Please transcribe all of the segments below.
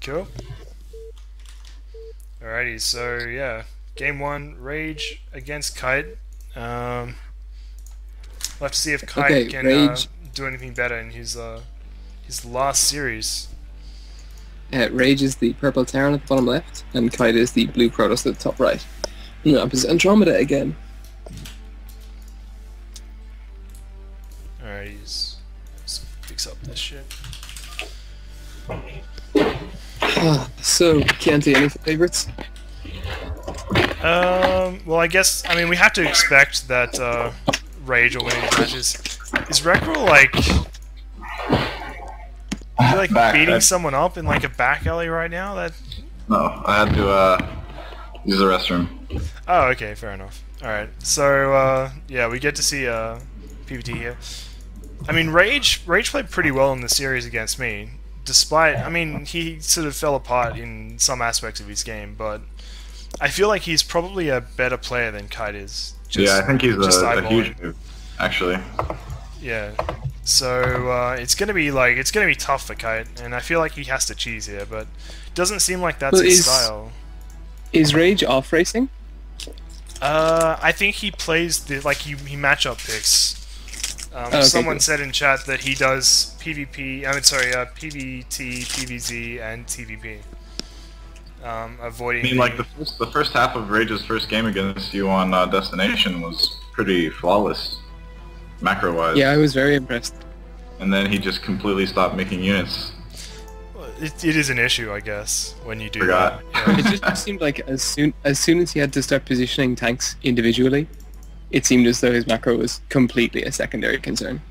Cool. Alrighty, so yeah, game one, RaGe against Keit. We'll have to see if Keit Okay, can RaGe. do anything better in his last series. RaGe is the purple Terran at the bottom left, and Keit is the blue Protoss at the top right. No, it's Andromeda again. Alright, let's fix up this shit. So, Chianti, any favorites? Well, I mean, we have to expect that RaGe will win these matches. Is Wrecker like beating Back. someone up in like a back alley right now? That No, I had to use the restroom. Oh, okay, fair enough. Alright, so, yeah, we get to see PvT here. I mean, RaGe played pretty well in the series against me, despite, I mean, he sort of fell apart in some aspects of his game, but I feel like he's probably a better player than Keit is. Yeah, I think he's a huge eyeballing. move, actually. Yeah. So, it's gonna be tough for Keit, and I feel like he has to cheese here, but it doesn't seem like that's But his style. Is RaGe off racing? I think he plays he matchup picks. Okay, Someone good. said in chat that he does PvP. I mean, sorry, PvT, PvZ, and TvP. Avoiding. I mean, like the first half of RaGe's first game against you on Destination was pretty flawless, macro-wise. Yeah, I was very impressed. And then he just completely stopped making units. It is an issue, I guess, when you do Forgot. that. It just seemed like as soon as he had to start positioning tanks individually, it seemed as though his macro was completely a secondary concern.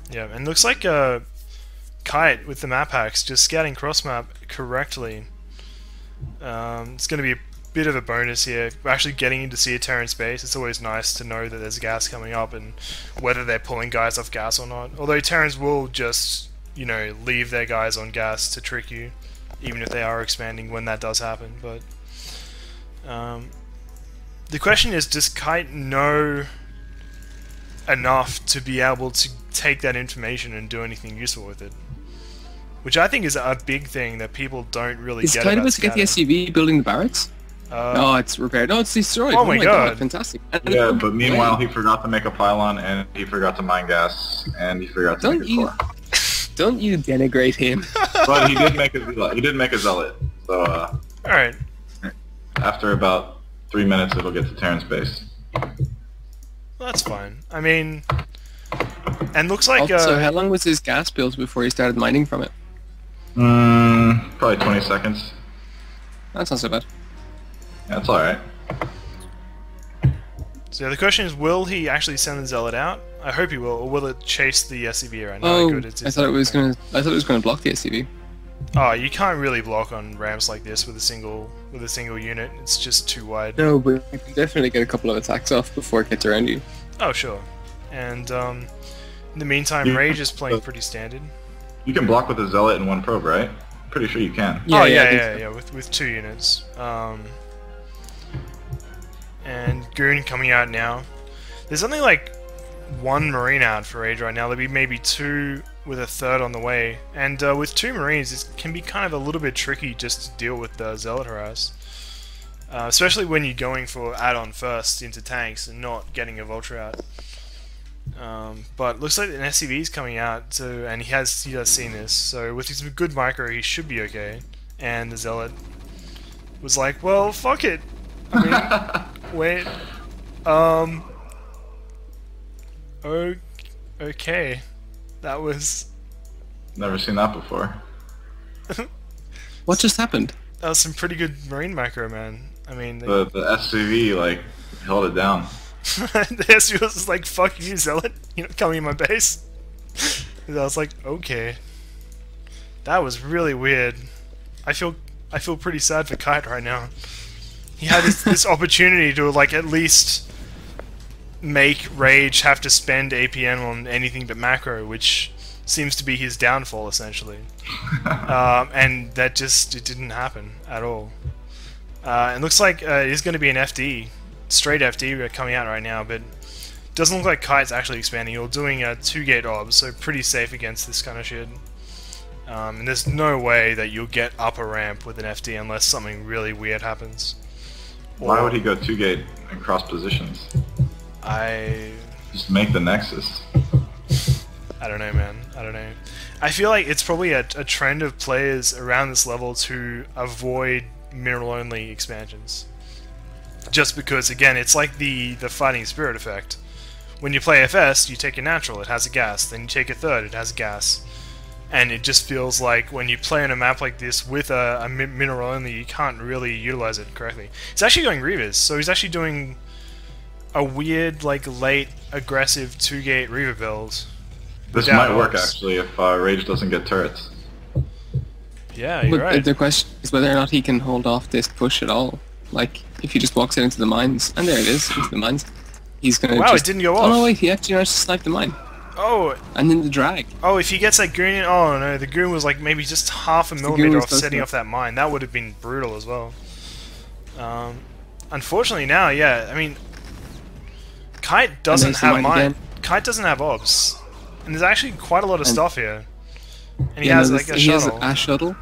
Yeah, and looks like Keit with the map hacks just scouting cross map correctly. It's going to be a bit of a bonus here. We're actually getting in to see a Terran space. It's always nice to know that there's gas coming up and whether they're pulling guys off gas or not. Although Terrans will just, you know, leave their guys on gas to trick you, even if they are expanding when that does happen. But the question is, does Keit know enough to be able to take that information and do anything useful with it? Which I think is a big thing that people don't really Is get Keit about about to get the scouting. SCV building the barracks? No, it's repaired. No, it's destroyed. Oh my god. Fantastic. And Yeah, but meanwhile he forgot to make a pylon, and he forgot to mine gas, and he forgot to Don't make a you- core. Don't you denigrate him. But he did make a zealot. He did make a zealot. So Alright. after about 3 minutes, it'll get to Terran space. Well, that's fine. I mean, and looks like So how long was his gas build before he started mining from it? Probably 20 seconds. That's not so bad. That's alright. so the question is, will he actually send the Zealot out? I hope he will, or will it chase the SCV around? Oh, Good, it's I thought it was gonna block the SCV. Oh, you can't really block on ramps like this with a single unit. It's just too wide. No, but you can definitely get a couple of attacks off before it gets around you. Oh, sure. And in the meantime, You- RaGe is playing pretty standard. You can block with a zealot and one probe, right? Pretty sure you can. Yeah, Oh yeah, I yeah, think yeah, so. yeah, with 2 units. And Goon coming out now. There's only like 1 Marine out for RaGe right now. There'll be maybe 2 with a 3rd on the way. And with 2 Marines, it can be kind of a little bit tricky just to deal with the Zealot harass. Especially when you're going for add-on first into tanks and not getting a Vulture out. But looks like an SCV is coming out, so and he has seen this. So with his good micro, he should be okay. And the Zealot was like, "Well, fuck it. I mean, wait. Okay. That was Never seen that before. What just happened? some pretty good Marine micro, man. I mean, The SCV like held it down. the SCV was just like, "Fuck you, Zealot. You're not coming in my base." And I was like, "Okay." That was really weird. I feel pretty sad for Keit right now. He had this opportunity to like at least make RaGe have to spend APM on anything but macro, which seems to be his downfall essentially. And that just it didn't happen at all. And looks like it is going to be an FD, straight FD coming out right now, but doesn't look like Keit's actually expanding. You're doing a 2-gate ob, so pretty safe against this kind of shit. And there's no way that you'll get up a ramp with an FD unless something really weird happens. Why would he go 2-gate and cross positions? Just make the Nexus. I don't know, man. I don't know. I feel like it's probably a trend of players around this level to avoid mineral-only expansions. Just because, again, it's like the fighting spirit effect. When you play FS, you take a natural, it has a gas. Then you take a third, it has a gas. And it just feels like when you play on a map like this with a mineral only, you can't really utilize it correctly. He's actually going Reavers, so he's actually doing a weird, like, late, aggressive 2-gate Reaver build. This might work, actually, if RaGe doesn't get turrets. Yeah, you're right. The question is whether or not he can hold off this push at all. Like, if he just walks out into the mines, and there it is, into the mines, he's gonna Wow, it didn't go off! Oh no, wait, he actually managed to snipe the mine. Oh! And then the drag. Oh, if he gets that goon in... Oh no, the goon was like maybe just half a millimeter off setting off that mine. That would have been brutal as well. Unfortunately now, yeah, I mean... Keit doesn't have mine. Keit doesn't have obs. And there's actually quite a lot of stuff here. And he has like a shuttle. He has a shuttle.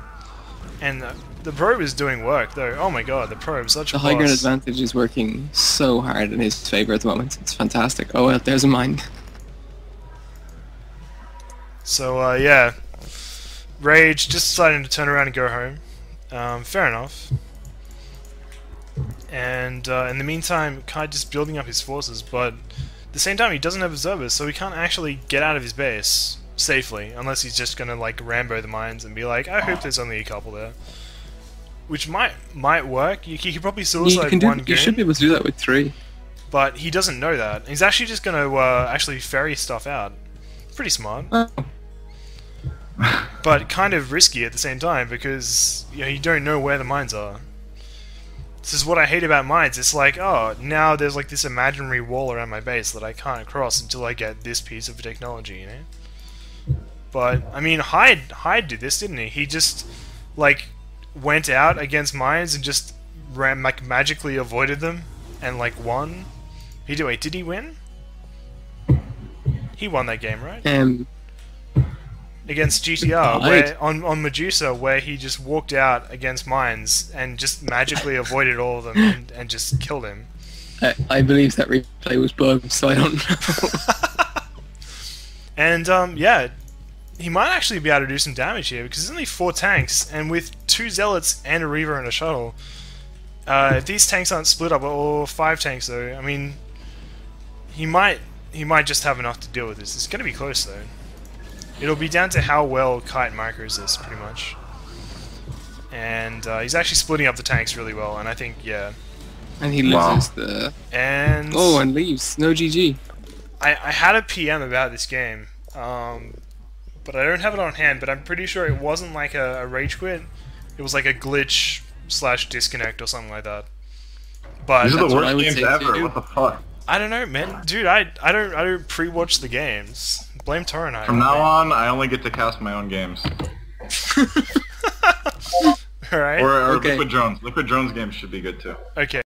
And the probe is doing work though. Oh my god, the probe, such a The high ground advantage is working so hard in his favour at the moment. It's fantastic. Oh well, there's a mine. So yeah, RaGe just decided to turn around and go home. Fair enough. And in the meantime, Keit just building up his forces, but at the same time he doesn't have observers, so he can't actually get out of his base safely, unless he's just gonna like Rambo the mines and be like, I hope there's only a couple there. Which might work. You could probably suicide one goon. You should be able to do that with 3. But he doesn't know that. He's actually just gonna actually ferry stuff out. Pretty smart. But kind of risky at the same time, because you don't know where the mines are. This is what I hate about mines. It's like, oh, now there's like this imaginary wall around my base that I can't cross until I get this piece of technology, you know? But, I mean, Hyde did this, didn't he? He just, like, went out against mines and just like, magically avoided them and, like, won. Wait, did he win? He won that game, right? Against GTR, where, on Medusa, where he just walked out against mines and just magically avoided all of them and just killed him. I believe that replay was bugged, so I don't know. And, yeah, he might actually be able to do some damage here, because there's only 4 tanks, and with 2 Zealots and a Reaver and a Shuttle, if these tanks aren't split up, or 5 tanks though, I mean, he might just have enough to deal with this. It's going to be close though. It'll be down to how well Keit micros this, pretty much. And he's actually splitting up the tanks really well, and I think, yeah. And he loses the... And... Oh, and leaves. No GG. I had a PM about this game, but I don't have it on hand, but I'm pretty sure it wasn't like a rage quit. It was like a glitch / disconnect or something like that. But these are the worst games ever. What the fuck? I don't know, man. Dude, I don't pre-watch the games. Blame Torenhire. From now on, I only get to cast my own games. Alright. Or okay. Liquid Drones. Liquid Drones games should be good too. Okay.